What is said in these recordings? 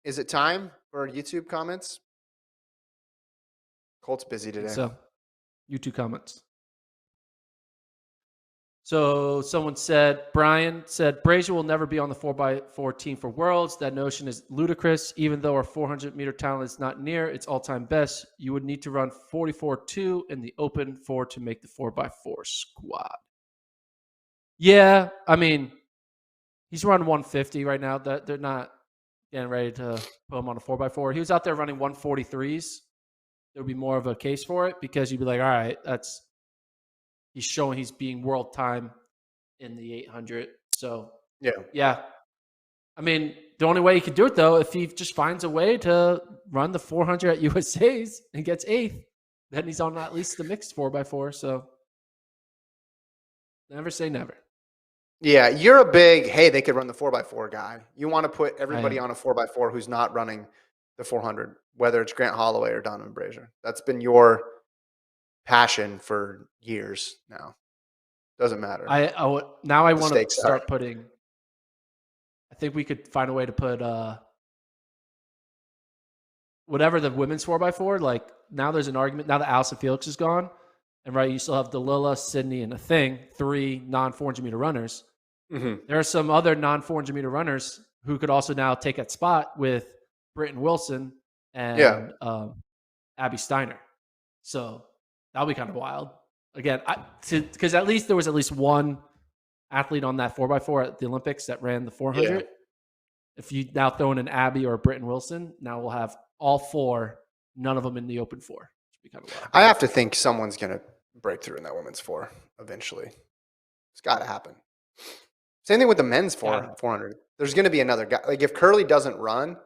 is it time for YouTube comments? Colt's busy today. So, YouTube comments. So someone said, Brian said, Brazier will never be on the 4x4 team for Worlds. That notion is ludicrous. Even though our 400-meter talent is not near its all-time best, you would need to run 44.2 in the open 4 to make the 4x4 squad. Yeah, I mean, he's running 150 right now. That they're not getting ready to put him on a 4x4. He was out there running 143s. There would be more of a case for it because you'd be like, all right, he's showing he's being world time in the 800. So, yeah. I mean, the only way he could do it, though, if he just finds a way to run the 400 at USA's and gets 8th, then he's on at least the mixed 4x4. So, never say never. Yeah, you're a big, hey, they could run the 4x4 guy. You want to put everybody on a 4x4 who's not running the 400, whether it's Grant Holloway or Donovan Brazier. That's been your passion for years now. Doesn't matter. Now I want to start putting. I think we could find a way to put whatever the women's 4x4. Like now, there's an argument. Now that Allison Felix is gone, and right, you still have Delila, Sydney, and a thing. 3 non-400 meter runners. Mm-hmm. There are some other non-400 meter runners who could also now take that spot with Britton Wilson and Abby Steiner. So that'll be kind of wild. Again, because at least there was at least one athlete on that 4x4 at the Olympics that ran the 400. Yeah. If you now throw in an Abby or a Britton Wilson, now we'll have all 4, none of them in the open 4. Be kind of wild. I have to think someone's going to break through in that women's 4 eventually. It's got to happen. Same thing with the men's 400. There's going to be another guy. Like if Curley doesn't run,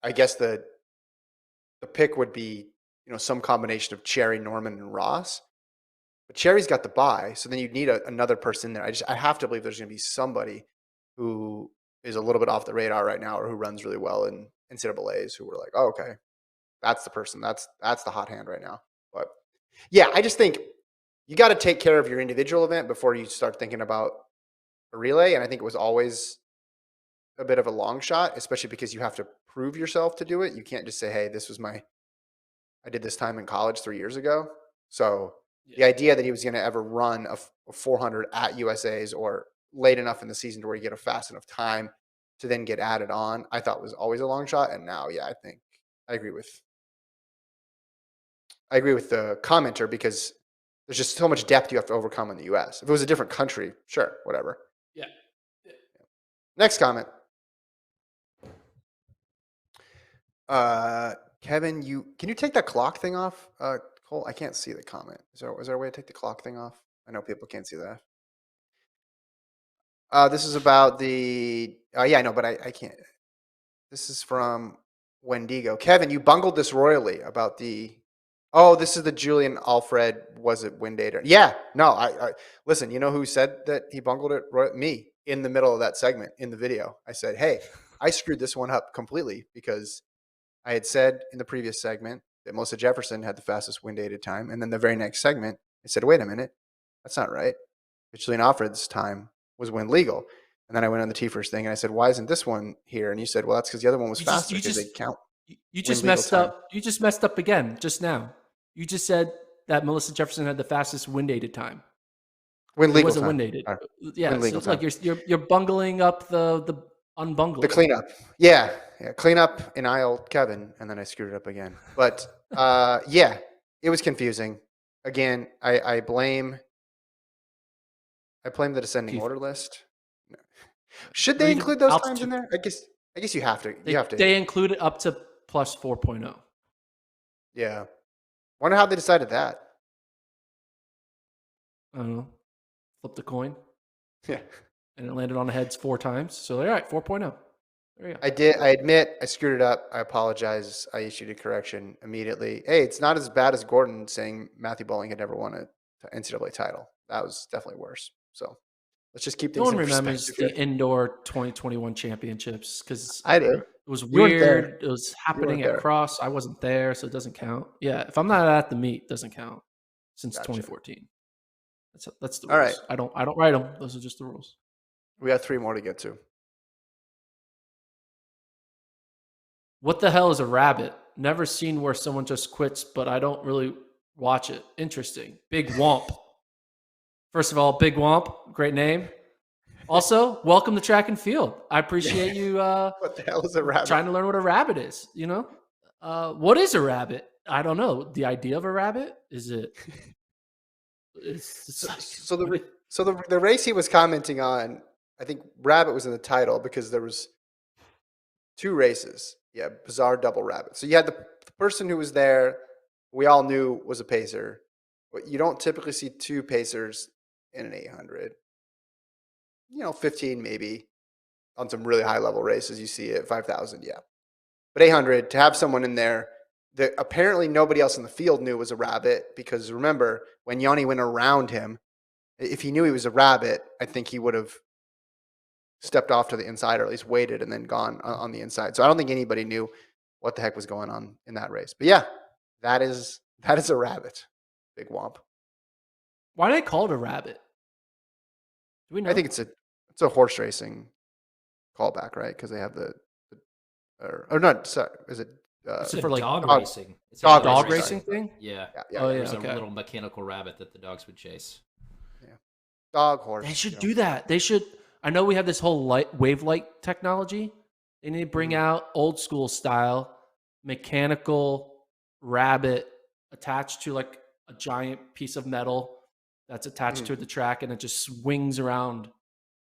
I guess the pick would be, some combination of Cherry, Norman, and Ross. But Cherry's got the bye, so then you'd need another person there. I have to believe there's going to be somebody who is a little bit off the radar right now or who runs really well in NCAAs who were like, oh, okay, that's the person. That's the hot hand right now. But, yeah, I just think you got to take care of your individual event before you start thinking about a relay, and I think it was always a bit of a long shot, especially because you have to prove yourself to do it. You can't just say, hey, I did this time in college 3 years ago. So the idea that he was going to ever run a 400 at USA's or late enough in the season to where you get a fast enough time to then get added on, I thought was always a long shot. And now, I think I agree with the commenter because there's just so much depth you have to overcome in the US. If it was a different country, sure, whatever. Yeah. Next comment. Kevin, can you take that clock thing off? Cole, I can't see the comment. Is there a way to take the clock thing off? I know people can't see that. This is about the I know, but I can't. This is from Wendigo. Kevin, you bungled this royally about the this is the Julian Alfred, was it Windater? Yeah, no, I listen, you know who said that he bungled it? Me, in the middle of that segment in the video. I said, hey, I screwed this one up completely because I had said in the previous segment that Melissa Jefferson had the fastest wind-aided time. And then the very next segment, I said, wait a minute, that's not right. Julian Alfred's time was wind legal. And then I went on the T-First thing and I said, why isn't this one here? And you said, well, that's because the other one was faster because they count. You just messed up. You just messed up again just now. You just said that Melissa Jefferson had the fastest wind-aided time. Wind legal time. It wasn't wind-aided. Yeah, so it's like you're bungling up the unbungling. The cleanup. Yeah. Clean up in aisle Kevin, and then I screwed it up again. But it was confusing. Again, I blame the descending order list. No. Should they include those times in there? I guess you have to. They include it up to plus 4.0. Yeah. Wonder how they decided that. I don't know. Flip the coin. Yeah. And it landed on the heads 4 times. So, all right, 4.0. There you go. I admit I screwed it up. I apologize. I issued a correction immediately. Hey, it's not as bad as Gordon saying Matthew Bowling had never won an NCAA title. That was definitely worse. So let's just keep things in perspective. No one remembers the indoor 2021 championships because I do. It was weird. It was happening at Cross. I wasn't there, so it doesn't count. Yeah, if I'm not at the meet, it doesn't count since 2014. That's the rules. All right. I don't write them. Those are just the rules. We got 3 more to get to. What the hell is a rabbit? Never seen where someone just quits, but I don't really watch it. Interesting. Big Womp. First of all, Big Womp, great name. Also, welcome to track and field. I appreciate you What the hell is a rabbit? trying to learn what a rabbit is. What is a rabbit? I don't know. The idea of a rabbit is it? The race he was commenting on, I think rabbit was in the title because there was 2 races. Yeah, bizarre double rabbit. So you had the person who was there, we all knew was a pacer, but you don't typically see 2 pacers in an 800. 15 maybe on some really high level races. You see it 5,000, yeah. But 800, to have someone in there that apparently nobody else in the field knew was a rabbit, because remember when Yanni went around him, if he knew he was a rabbit, I think he would have stepped off to the inside, or at least waited and then gone on the inside. So I don't think anybody knew what the heck was going on in that race. But yeah, that is a rabbit. Big Womp. Why do they call it a rabbit? Do we know? I think it's a horse racing callback, right? Because they have or not. Sorry, is it? It's for like dog dog- racing. It's a dog racing thing? Yeah. Oh, yeah. There's Okay. a little mechanical rabbit that the dogs would chase. Dog horse. They should do that. They should. I know we have this whole wave light technology. They need to bring out old school style mechanical rabbit attached to like a giant piece of metal that's attached to the track, and it just swings around.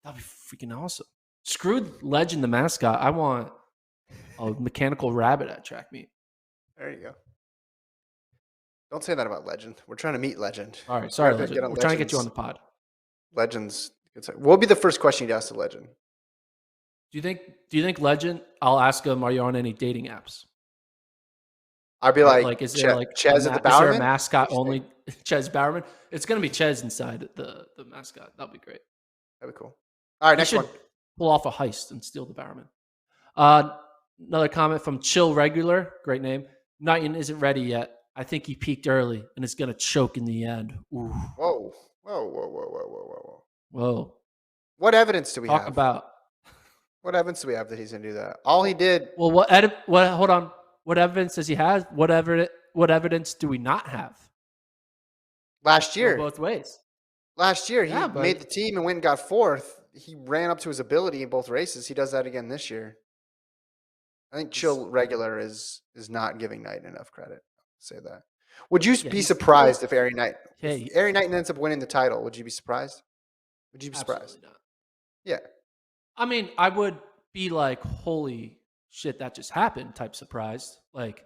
That'd be freaking awesome. Screw Legend, the mascot. I want a mechanical rabbit at track meet. There you go. Don't say that about Legend. We're trying to meet Legend. All right, sorry, We're gonna Legend. get on We're trying to get you on Legend's- the pod. Legends. What will be the first question you'd ask to Legend? Do you think Legend? I'll ask him. Are you on any dating apps? I'd be like, is there like Chez at the is there a Bowerman? mascot only? Chez Bowerman. It's gonna be Chez inside the mascot. That'd be great. That'd be cool. All right, He next should one. pull off a heist and steal the Bowerman. Another comment from Chill Regular. Great name. Knighton isn't ready yet. I think he peaked early and it's gonna choke in the end. Ooh. Whoa, whoa, whoa, whoa, whoa, whoa, whoa. Whoa. What evidence do we Talk have? about. What evidence do we have that he's gonna do that? All he did. Well, hold on. What evidence does he have? What evidence do we not have? Last year. Both ways. Last year, he Yeah, but- made the team and went and got 4th. He ran up to his ability in both races. He does that again this year. I think Chill Regular is not giving Knight enough credit. I'll say that. Would you be he's- surprised if Ari Knight Hey. if Ari Knight ends up winning the title? Would you be surprised? Would you be surprised? Absolutely not. Yeah. I mean, I would be like, holy shit, that just happened type surprised. Like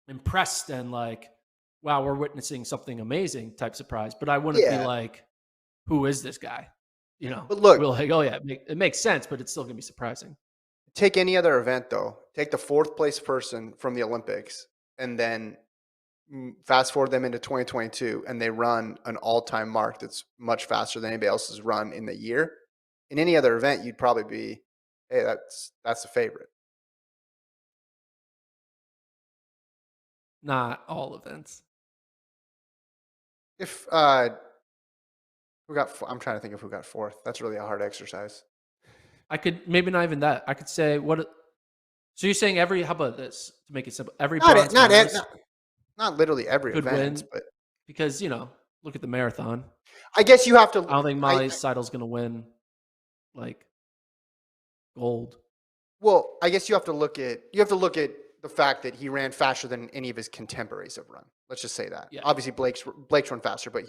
impressed and like, wow, we're witnessing something amazing type surprise. But I wouldn't Yeah. be like, who is this guy? But look- we're like, oh yeah, it makes sense, but it's still gonna be surprising. Take any other event though. Take the 4th place person from the Olympics and then fast forward them into 2022, and they run an all-time mark that's much faster than anybody else has run in the year. In any other event, you'd probably be, hey, that's a favorite. Not all events. If who got? I'm trying to think of who got 4th. That's really a hard exercise. I could maybe not even that. I could say what. So you're saying every? How about this to make it simple? Every bronze medalist Not literally every could event, win. but Because look at the marathon. I guess you have to. I don't think Molly Seidel's going to win, like, gold. Well, I guess you have to look at the fact that he ran faster than any of his contemporaries have run. Let's just say that. Yeah. Obviously, Blake's run faster, but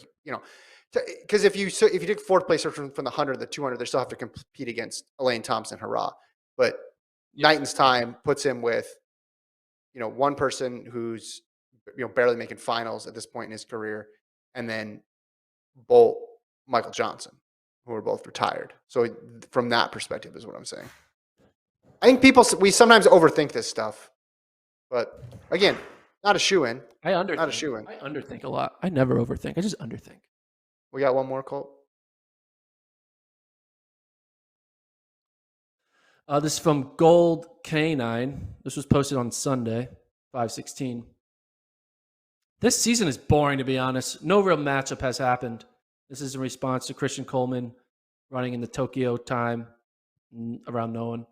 because if you take 4th place from the 100, the 200, they still have to compete against Elaine Thompson, hurrah. But Knighton's time puts him with, one person who's barely making finals at this point in his career, and then Bolt, Michael Johnson, who are both retired. So from that perspective is what I'm saying. I think we sometimes overthink this stuff, but again, not a shoe-in. I underthink. Not a shoe-in. I underthink a lot. I never overthink. I just underthink. We got one more, Colt. This is from Gold K9. This was posted on Sunday, 5/16. This season is boring, to be honest. No real matchup has happened. This is in response to Christian Coleman running in the Tokyo time around no one.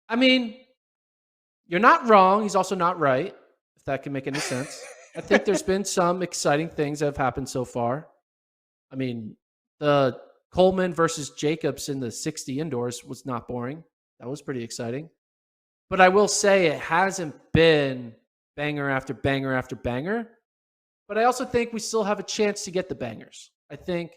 I mean, You're not wrong. He's also not right, if that can make any sense. I think there's been some exciting things that have happened so far. I mean, the Coleman versus Jacobs in the 60 indoors was not boring. That was pretty exciting. But I will say it hasn't been banger after banger after banger. But I also think we still have a chance to get the bangers. I think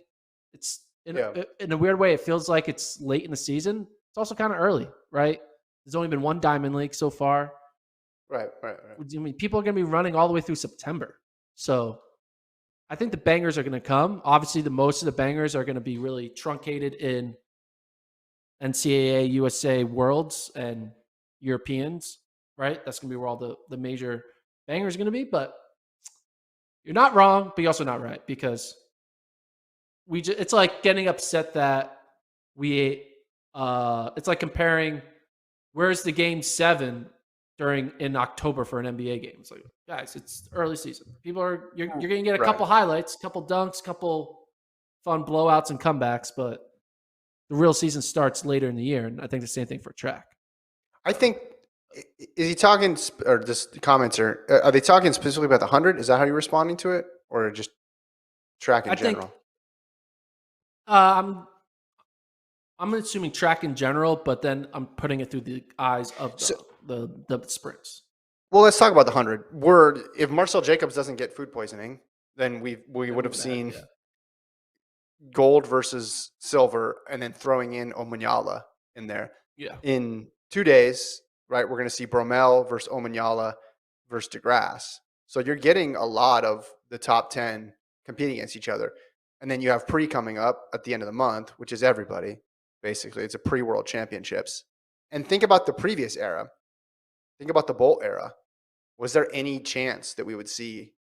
it's in a weird way, it feels like it's late in the season. It's also kind of early, right? There's only been one Diamond League so far. Right. I mean, people are going to be running all the way through September. So I think the bangers are going to come. Obviously, the most of the bangers are going to be really truncated in NCAA, USA, Worlds, and Europeans, right? That's going to be where all the major bangers are going to be. But you're not wrong, but you're also not right, because it's like getting upset that it's like comparing where's the game 7 in October for an NBA game. It's like, guys, it's early season. You're going to get a couple highlights, couple dunks, couple fun blowouts and comebacks, but the real season starts later in the year, and I think the same thing for track. I think, is he talking, or this comments are they talking specifically about the 100? Is that how you're responding to it, or just track in general? I'm assuming track in general, but then I'm putting it through the eyes of the sprints. Well, let's talk about the 100. If Marcel Jacobs doesn't get food poisoning, then we would have seen gold versus silver, and then throwing in Omanyala in there. Yeah. In 2 days, right, we're going to see Bromell versus Omanyala versus DeGrasse. So you're getting a lot of the top 10 competing against each other. And then you have pre coming up at the end of the month, which is everybody. Basically, it's a pre-World Championships. And think about the previous era. Think about the Bolt era. Was there any chance that we would see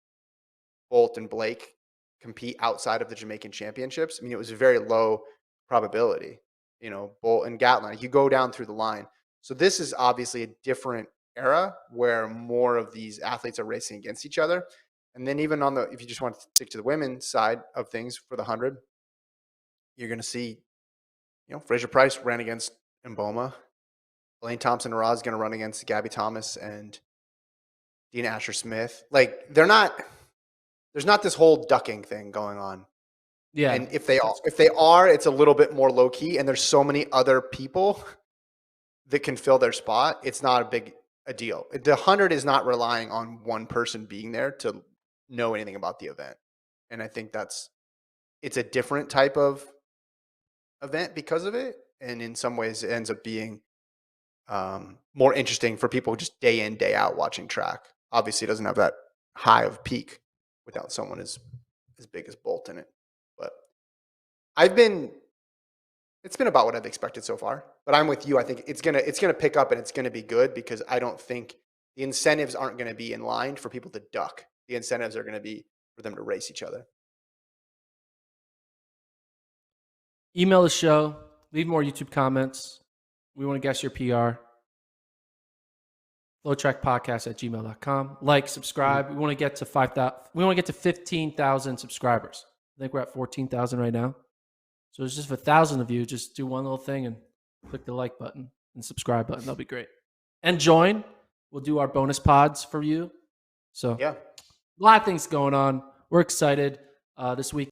Bolt and Blake compete outside of the Jamaican Championships? I mean, it was a very low probability. You know, Bolt and Gatlin, you go down through the line. So this is obviously a different era where more of these athletes are racing against each other. And then even if you just want to stick to the women's side of things for the 100, you're going to see, Fraser Price ran against Mboma. Elaine Thompson-Ross is going to run against Gabby Thomas and Dina Asher-Smith. Like, there's not this whole ducking thing going on. Yeah. And if they are, it's a little bit more low key, and there's so many other people that can fill their spot. It's not a deal. The 100 is not relying on one person being there to know anything about the event. And I think it's a different type of event because of it. And in some ways it ends up being more interesting for people just day in, day out watching track. Obviously it doesn't have that high of peak without someone as big as Bolt in it. But it's been about what I've expected so far. But I'm with you. I think it's gonna pick up, and it's gonna be good, because I don't think the incentives aren't gonna be in line for people to duck. The incentives are gonna be for them to race each other. Email the show. Leave more YouTube comments. We want to guess your PR. FloTrackPodcast@gmail.com. Like, subscribe. We want to get to 5,000. We want to get to 15,000 subscribers. I think we're at 14,000 right now. So there's just 1,000 of you. Just do one little thing and click the like button and subscribe button. That'll be great. And join. We'll do our bonus pods for you. So yeah, a lot of things going on. We're excited this week.